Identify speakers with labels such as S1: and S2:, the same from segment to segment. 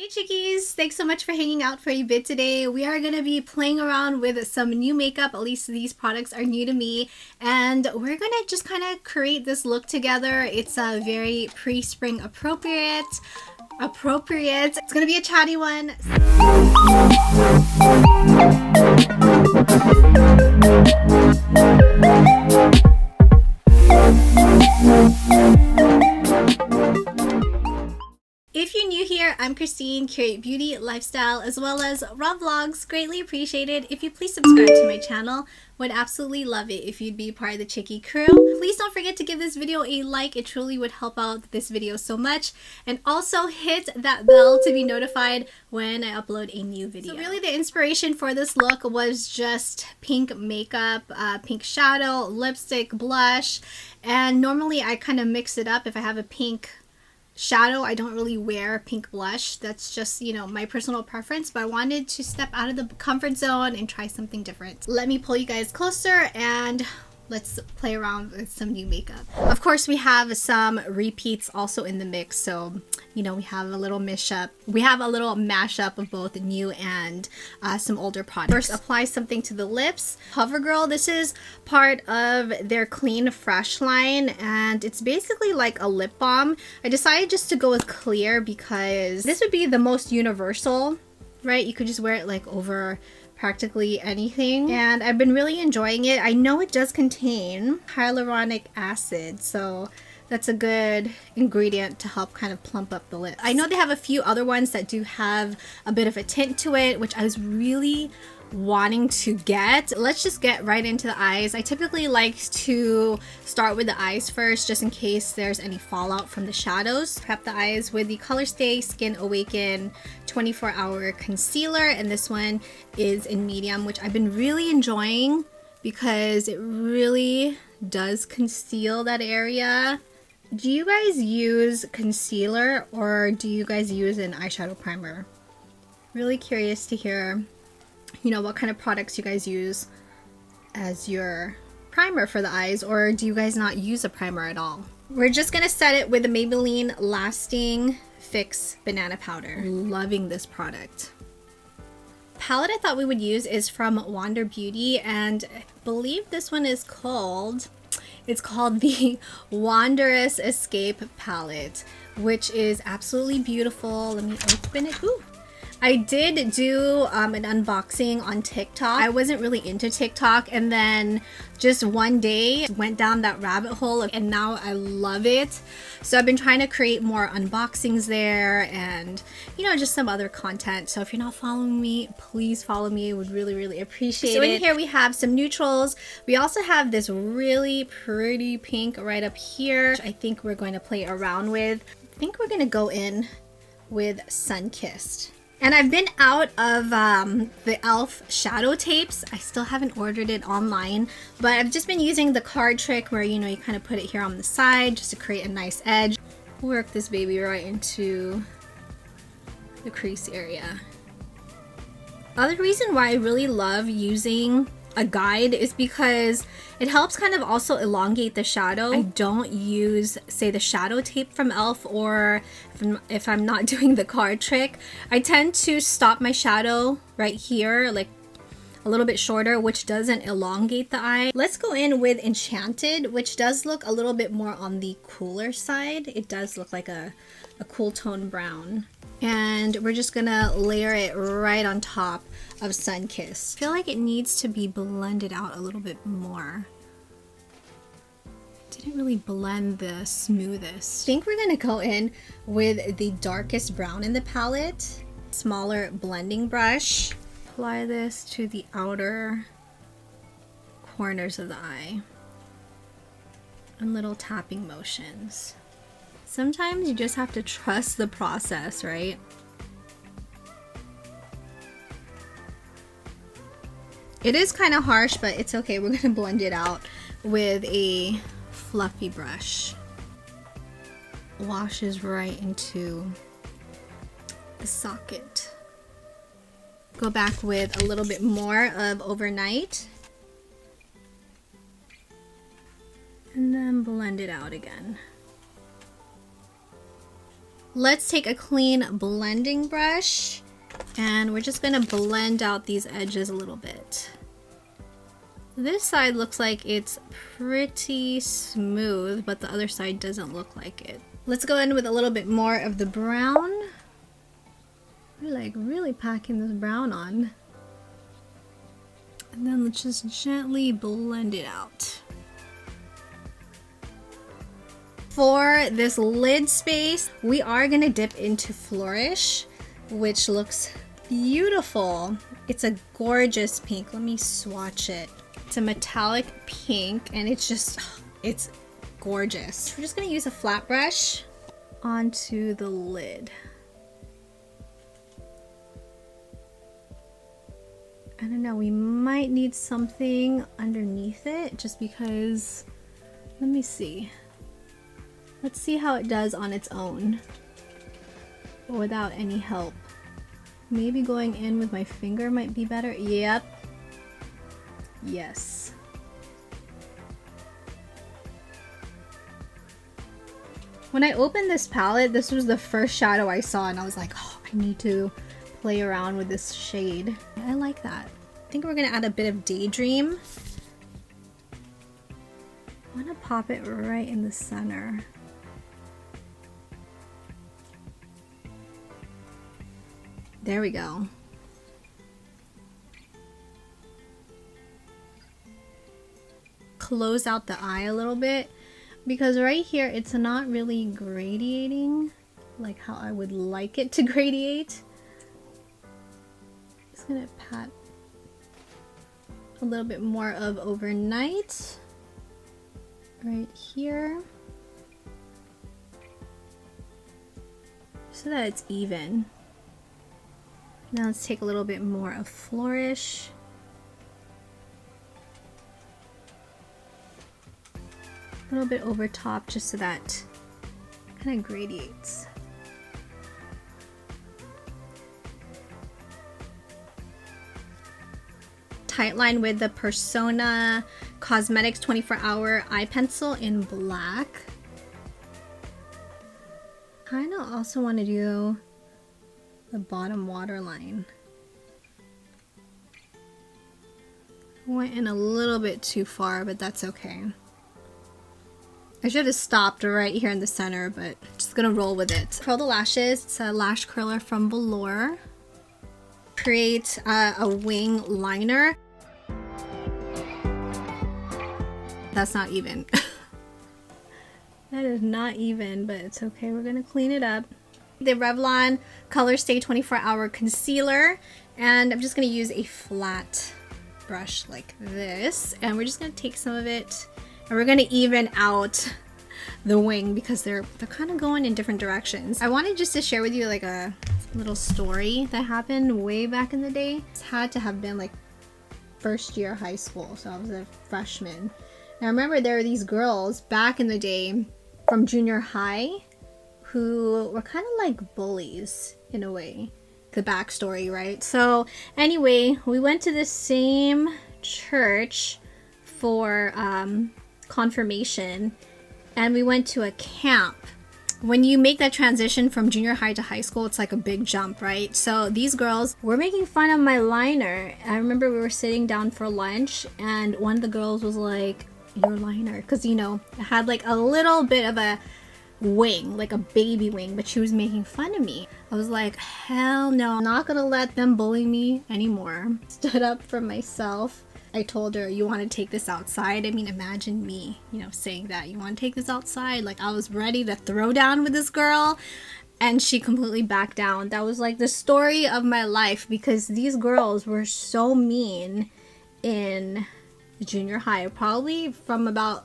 S1: Hey chickies! Thanks so much for hanging out for a bit today. We are going to be playing around with some new makeup. At least these products are new to me. And we're going to just kind of create this look together. It's a very pre-spring appropriate. It's going to be a chatty one. If you're new here, I'm Christine, curate beauty, lifestyle, as well as raw vlogs. Greatly appreciated if you please subscribe to my channel. Would absolutely love it if you'd be part of the Chickie crew. Please don't forget to give this video a like. It truly would help out this video so much. And also hit that bell to be notified when I upload a new video. So really the inspiration for this look was just pink makeup, pink shadow, lipstick, blush. And normally I kind of mix it up. If I have a pink shadow, I don't really wear pink blush. That's just, you know, my personal preference, but I wanted to step out of the comfort zone and try something different. Let me pull you guys closer and let's play around with some new makeup. Of course, we have some repeats also in the mix, so you know, we have a little mashup. We have a little mashup of both new and some older products. First, apply something to the lips. CoverGirl, this is part of their Clean Fresh line, and it's basically like a lip balm. I decided just to go with clear because this would be the most universal, right? You could just wear it like over practically anything, and I've been really enjoying it. I know it does contain hyaluronic acid, so that's a good ingredient to help kind of plump up the lips. I know they have a few other ones that do have a bit of a tint to it, which I was really wanting to get. Let's just get right into the eyes. I typically like to start with the eyes first, just in case there's any fallout from the shadows. Prep the eyes with the Colorstay Skin Awaken 24-hour concealer, and this one is in medium, which I've been really enjoying because it really does conceal that area. Do you guys use concealer or do you guys use an eyeshadow primer? Really curious to hear, you know, what kind of products you guys use as your primer for the eyes, or do you guys not use a primer at all? We're just gonna set it with the Maybelline Lasting Fix Banana Powder. Loving this product. Palette I thought we would use is from Wander Beauty, and I believe this one is called, it's called the Wanderous Escape Palette, which is absolutely beautiful. Let me open it. Ooh. I did do an unboxing on TikTok. I wasn't really into TikTok, and then just one day went down that rabbit hole, and now I love it. So I've been trying to create more unboxings there and, you know, just some other content. So if you're not following me, please follow me. I would really appreciate it. So in here we have some neutrals. We also have this really pretty pink right up here, which I think we're going to play around with. I think we're going to go in with Sunkissed. And I've been out of the e.l.f. shadow tapes. I still haven't ordered it online, but I've just been using the card trick where, you know, you kind of put it here on the side just to create a nice edge. Work this baby right into the crease area. Other reason why I really love using a guide is because it helps kind of also elongate the shadow. I don't use, say, the shadow tape from e.l.f. or if I'm not doing the card trick. I tend to stop my shadow right here, like a little bit shorter, which doesn't elongate the eye. Let's go in with Enchanted, which does look a little bit more on the cooler side. It does look like a cool tone brown. And we're just gonna layer it right on top of Sunkissed. I feel like it needs to be blended out a little bit more. Didn't really blend the smoothest. I think we're gonna go in with the darkest brown in the palette. Smaller blending brush. Apply this to the outer corners of the eye. And little tapping motions. Sometimes you just have to trust the process, right? It is kind of harsh, but it's okay. We're gonna blend it out with a fluffy brush. Washes right into the socket. Go back with a little bit more of Overnight. And then blend it out again. Let's take a clean blending brush and we're just gonna blend out these edges a little bit. This side looks like it's pretty smooth, but the other side doesn't look like it. Let's go in with a little bit more of the brown. We're like really packing this brown on. And then let's just gently blend it out. For this lid space, we are gonna dip into Flourish, which looks beautiful. It's a gorgeous pink. Let me swatch it. It's a metallic pink and it's gorgeous. We're just gonna use a flat brush onto the lid. I don't know, we might need something underneath it just because, let me see. Let's see how it does on its own without any help. Maybe going in with my finger might be better. Yep. Yes. When I opened this palette, this was the first shadow I saw and I was like, oh, I need to play around with this shade. I like that. I think we're gonna add a bit of Daydream. I wanna pop it right in the center. There we go. Close out the eye a little bit because right here it's not really gradiating like how I would like it to gradiate. Just gonna pat a little bit more of Overnight right here so that it's even. Now let's take a little bit more of Flourish. A little bit over top just so that kind of gradiates. Tightline with the Persona Cosmetics 24-hour eye pencil in black. Kind of also want to do the bottom waterline. Went in a little bit too far, but that's okay. I should have stopped right here in the center, but just gonna roll with it. Curl the lashes. It's a lash curler from Velour. Create a wing liner. That's not even. That is not even, but it's okay. We're gonna clean it up. The Revlon Color Stay 24-hour concealer, and I'm just gonna use a flat brush like this, and we're just gonna take some of it and we're gonna even out the wing because they're kind of going in different directions. I wanted just to share with you like a little story that happened way back in the day. It had to have been like first year high school, so I was a freshman. And I remember there were these girls back in the day from junior high who were kind of like bullies in a way. The backstory, right? So anyway, we went to the same church for confirmation, and we went to a camp. When you make that transition from junior high to high school, it's like a big jump, right? So these girls were making fun of my liner. I remember we were sitting down for lunch and one of the girls was like, your liner, because you know, it had like a little bit of a wing, like a baby wing, but she was making fun of me. I was like, hell no, I'm not gonna let them bully me anymore. Stood up for myself. I told her, you want to take this outside? I mean, imagine me, you know, saying that. You want to take this outside? Like, I was ready to throw down with this girl, and she completely backed down. That was like the story of my life, because these girls were so mean in junior high. Probably from about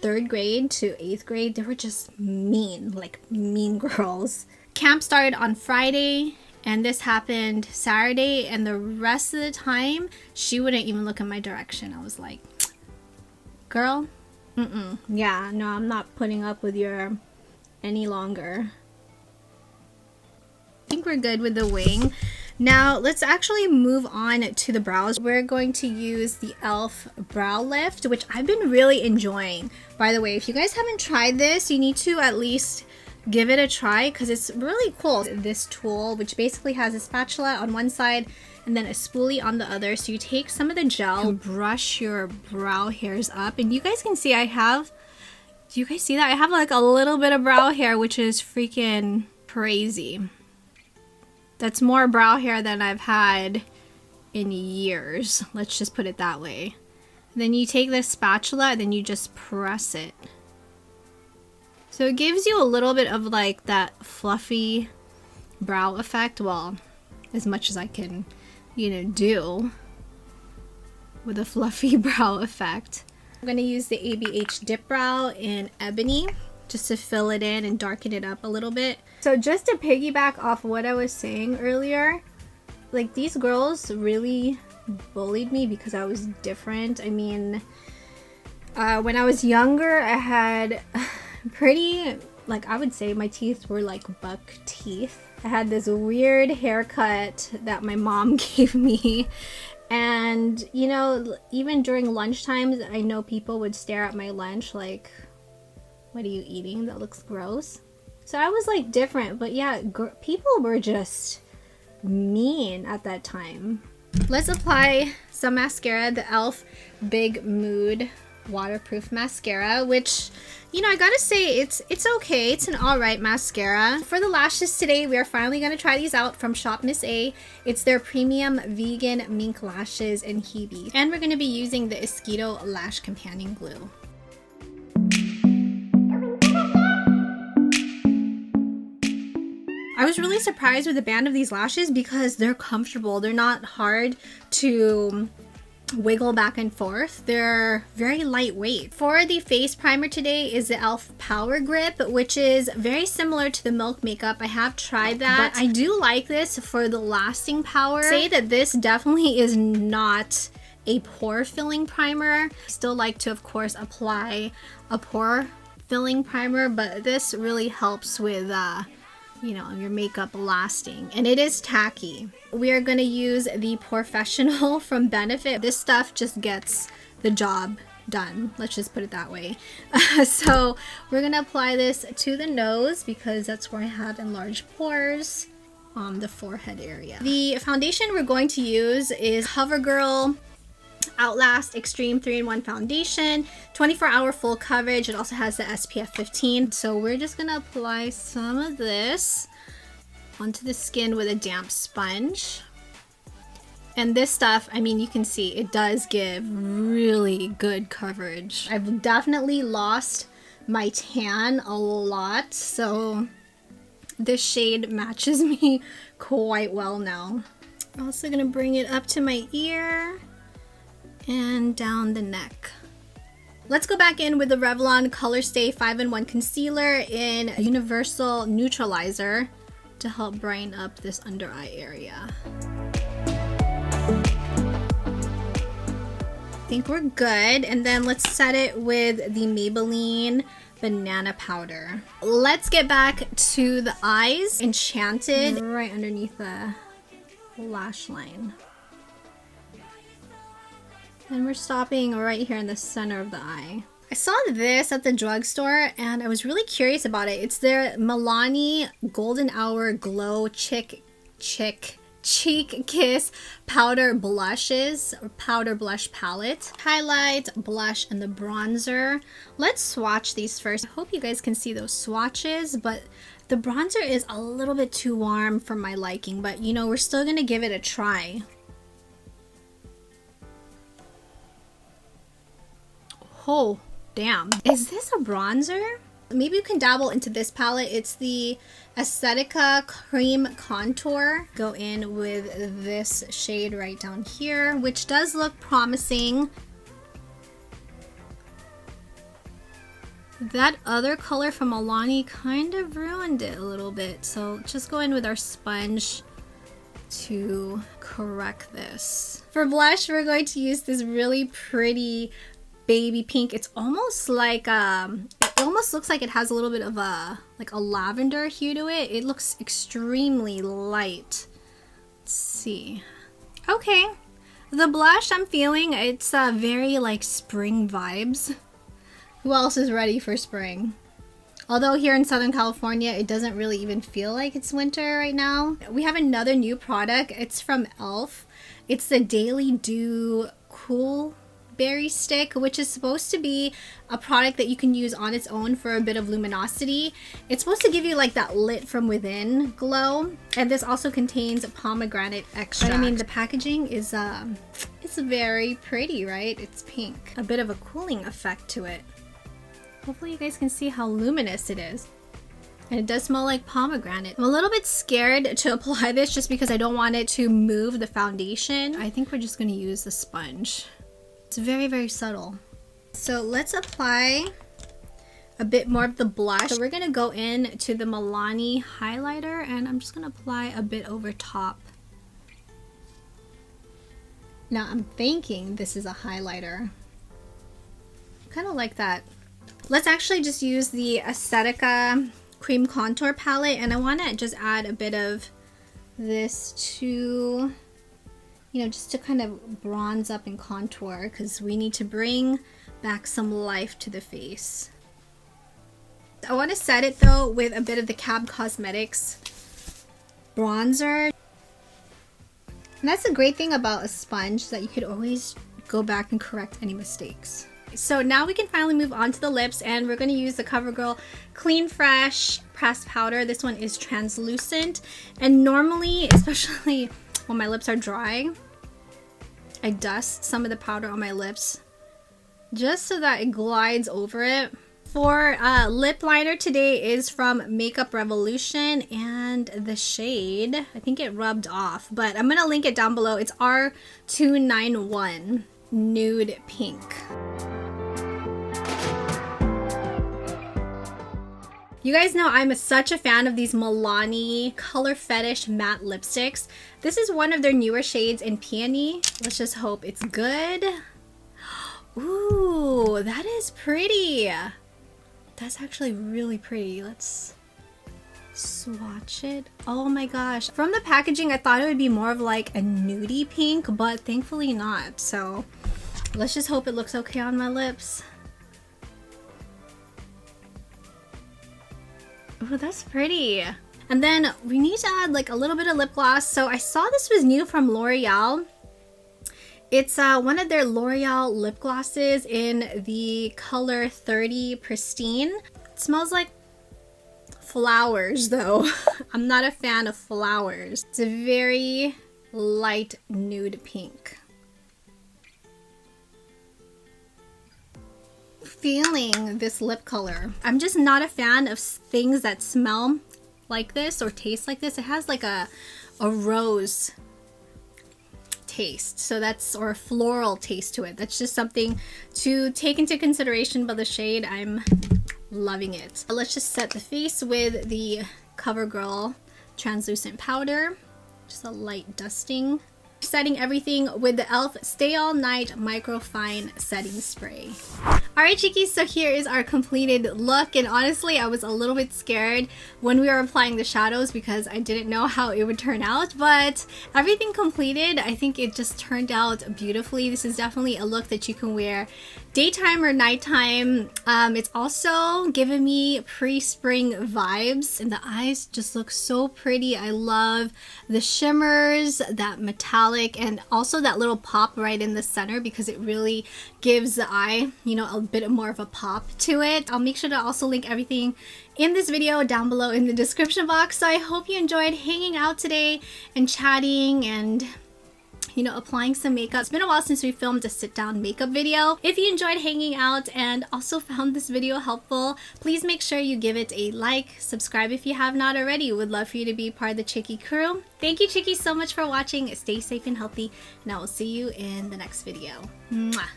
S1: 3rd grade to 8th grade, they were just mean, like mean girls. Camp started on Friday, and this happened Saturday, and the rest of the time, she wouldn't even look in my direction. I was like, girl, yeah, no, I'm not putting up with your any longer. I think we're good with the wing. Now, let's actually move on to the brows. We're going to use the e.l.f. Brow Lift, which I've been really enjoying. By the way, if you guys haven't tried this, you need to at least give it a try because it's really cool. This tool, which basically has a spatula on one side and then a spoolie on the other. So you take some of the gel and brush your brow hairs up. And you guys can see I have, do you guys see that? I have like a little bit of brow hair, which is freaking crazy. That's more brow hair than I've had in years. Let's just put it that way. Then you take this spatula and then you just press it. So it gives you a little bit of like that fluffy brow effect. Well, as much as I can, you know, do with a fluffy brow effect. I'm going to use the ABH Dip Brow in Ebony just to fill it in and darken it up a little bit. So just to piggyback off what I was saying earlier, like these girls really bullied me because I was different. I mean, when I was younger, I had pretty, like I would say my teeth were like buck teeth. I had this weird haircut that my mom gave me, and you know, even during lunch times, I know people would stare at my lunch like, what are you eating? That looks gross. So I was like different, but yeah, people were just mean at that time. Let's apply some mascara, the e.l.f. Big Mood waterproof mascara, which, you know, I gotta say it's okay. It's an alright mascara. For the lashes today, we are finally gonna try these out from Shop Miss A. It's their premium vegan mink lashes in Hebe, and we're gonna be using the Esquito lash companion glue. I was really surprised with the band of these lashes because they're comfortable. They're not hard to wiggle back and forth. They're very lightweight. For the face primer today is the e.l.f. Power Grip, which is very similar to the Milk Makeup. I have tried that, but I do like this for the lasting power. I'd say that this definitely is not a pore filling primer. I still like to, of course, apply a pore filling primer, but this really helps with you know, your makeup lasting, and it is tacky. We are going to use the Professional from Benefit. This stuff just gets the job done. Let's just put it that way. So we're going to apply this to the nose because that's where I have enlarged pores on the forehead area. The foundation we're going to use is CoverGirl Outlast Extreme 3-in-1 Foundation, 24-hour full coverage. It also has the SPF 15. So we're just gonna apply some of this onto the skin with a damp sponge. And this stuff, I mean, you can see it does give really good coverage. I've definitely lost my tan a lot, so this shade matches me quite well now. I'm also gonna bring it up to my ear and down the neck. Let's go back in with the Revlon Color Stay 5-in-1 Concealer in Universal Neutralizer to help brighten up this under eye area. I think we're good, and then let's set it with the Maybelline Banana Powder. Let's get back to the eyes. Enchanted right underneath the lash line. And we're stopping right here in the center of the eye. I saw this at the drugstore and I was really curious about it. It's their Milani Golden Hour Glow Cheek Kiss Powder Blushes, or Powder Blush Palette. Highlight, blush, and the bronzer. Let's swatch these first. I hope you guys can see those swatches, but the bronzer is a little bit too warm for my liking, but you know, we're still gonna give it a try. Oh, damn. Is this a bronzer? Maybe you can dabble into this palette. It's the Aesthetica Cream Contour. Go in with this shade right down here, which does look promising. That other color from Milani kind of ruined it a little bit. So just go in with our sponge to correct this. For blush, we're going to use this really pretty baby pink. It's almost like it almost looks like it has a little bit of a lavender hue to it. It looks extremely light. Let's see. Okay, the blush I'm feeling, it's very like spring vibes. Who else is ready for spring? Although here in Southern California, it doesn't really even feel like it's winter right now. We have another new product. It's from e.l.f. It's the Daily Dew Cool Berry Stick, which is supposed to be a product that you can use on its own for a bit of luminosity. It's supposed to give you like that lit from within glow, and this also contains pomegranate extract. But I mean, the packaging is it's very pretty, right? It's pink. A bit of a cooling effect to it. Hopefully you guys can see how luminous it is. And it does smell like pomegranate. I'm a little bit scared to apply this just because I don't want it to move the foundation. I think we're just gonna use the sponge. It's very, very subtle. So let's apply a bit more of the blush. So we're gonna go in to the Milani highlighter, and I'm just gonna apply a bit over top. Now I'm thinking this is a highlighter. Kind of like that. Let's actually just use the Aesthetica Cream Contour Palette, and I want to just add a bit of this to, you know, just to kind of bronze up and contour, because we need to bring back some life to the face. I want to set it though with a bit of the Cab Cosmetics bronzer. And that's a great thing about a sponge, that you could always go back and correct any mistakes. So now we can finally move on to the lips, and we're going to use the CoverGirl Clean Fresh Pressed Powder. This one is translucent, and normally, especially when my lips are dry, I dust some of the powder on my lips just so that it glides over it. For lip liner today is from Makeup Revolution, and the shade, I think it rubbed off, but I'm going to link it down below. It's R291 Nude Pink. You guys know I'm such a fan of these Milani Color Fetish matte lipsticks. This is one of their newer shades in Peony. Let's just hope it's good. Ooh, that is pretty. That's actually really pretty. Let's swatch it. Oh my gosh. From the packaging, I thought it would be more of like a nudie pink, but thankfully not. So let's just hope it looks okay on my lips. Oh, that's pretty. And then we need to add like a little bit of lip gloss. So I saw this was new from L'Oreal. It's one of their L'Oreal lip glosses in the color 30 Pristine. It smells like flowers though. I'm not a fan of flowers. It's a very light nude pink. Feeling this lip color. I'm just not a fan of things that smell like this or taste like this. It has like a rose taste, so that's, or a floral taste to it. That's just something to take into consideration, but the shade, I'm loving it. Let's just set the face with the CoverGirl translucent powder. Just a light dusting. Setting everything with the e.l.f. Stay All Night Microfine Setting Spray. Alright chickies, so here is our completed look, and honestly I was a little bit scared when we were applying the shadows because I didn't know how it would turn out, but everything completed, I think it just turned out beautifully. This is definitely a look that you can wear daytime or nighttime. It's also giving me pre-spring vibes, and the eyes just look so pretty. I love the shimmers, that metallic, and also that little pop right in the center because it really gives the eye, you know, a bit more of a pop to it. I'll make sure to also link everything in this video down below in the description box. So I hope you enjoyed hanging out today and chatting and, you know, applying some makeup. It's been a while since we filmed a sit-down makeup video. If you enjoyed hanging out and also found this video helpful, please make sure you give it a like, subscribe if you have not already. Would love for you to be part of the Chickie crew. Thank you chickies so much for watching. Stay safe and healthy, and I will see you in the next video. Mwah.